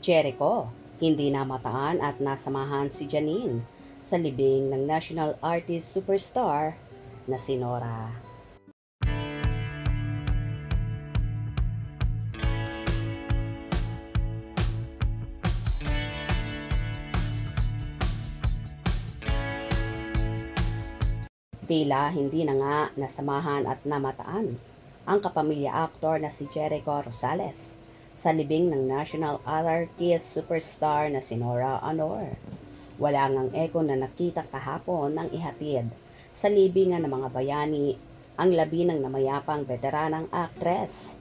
Jericho, hindi namataan at nasamahan si Janine sa libing ng national artist superstar na si Nora. Tila hindi na nga nasamahan at namataan ang kapamilya aktor na si Jericho Rosales sa libing ng national artist superstar na si Nora Honor. Wala ngang eko na nakita kahapon ng ihatid sa libingan ng mga bayani ang labi ng namayapang veteranang actress.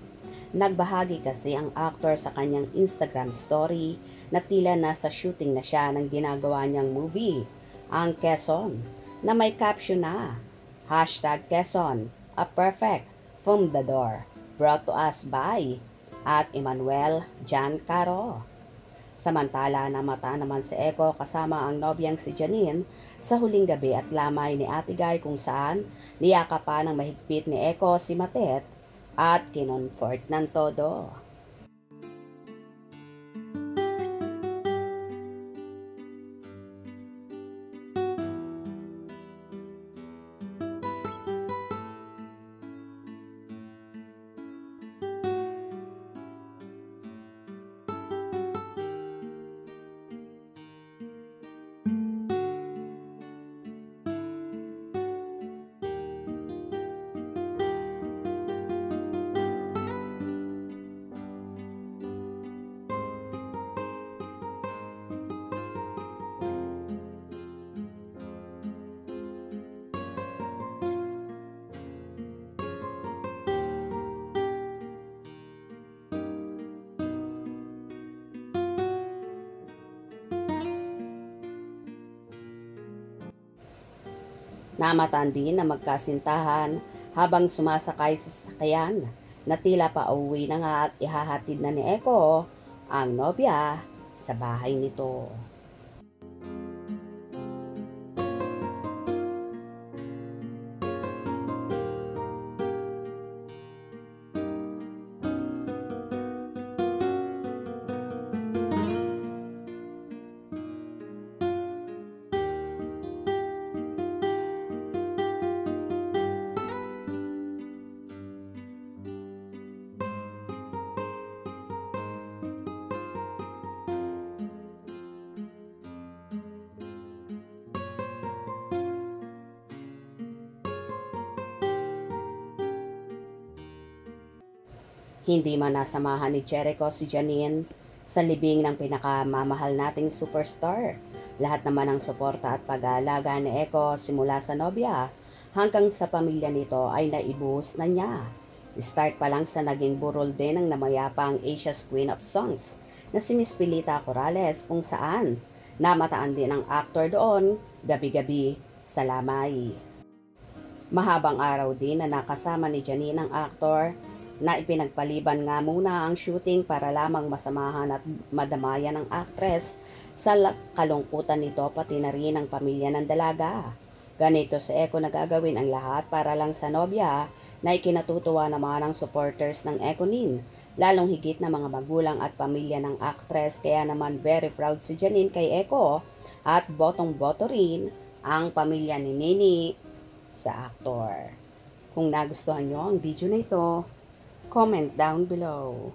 Nagbahagi kasi ang actor sa kanyang Instagram story na tila nasa shooting na siya ng ginagawa niyang movie, ang Quezon, na may caption na, #Quezon, a perfect Fundador, brought to us by at Emmanuel Jan Caro. Samantala namata naman si Eko kasama ang nobyang si Janine sa huling gabi at lamay ni Ate Guy kung saan niyakapan ng mahigpit ni Eko si Matet at kinonfort ng todo. Namataan din na magkasintahan habang sumasakay sa sasakyan na tila pa uwi na nga at ihahatid na ni Eko ang nobya sa bahay nito. Hindi man nasamahan ni Jericho si Janine sa libing ng pinakamamahal nating superstar. Lahat naman ng suporta at pag-aalaga ni Eko simula sa nobya hanggang sa pamilya nito ay naibuhos na niya. Start pa lang sa naging burol din ng namayapang Asia's Queen of Songs na si Miss Pilita Corrales kung saan namataan din ang aktor doon gabi-gabi sa lamay. Mahabang araw din na nakasama ni Janine ang aktor na ipinagpaliban nga muna ang shooting para lamang masamahan at madamayan ng actress sa kalungkutan nito pati na rin ang pamilya ng dalaga. Ganito si Eko na gagawin ang lahat para lang sa nobya na ikinatutuwa naman ang supporters ng Ekonin, lalong higit na mga magulang at pamilya ng actress kaya naman very proud si Janine kay Eko at botong-boto rin ang pamilya ni Nini sa aktor. Kung nagustuhan nyo ang video na ito, comment down below.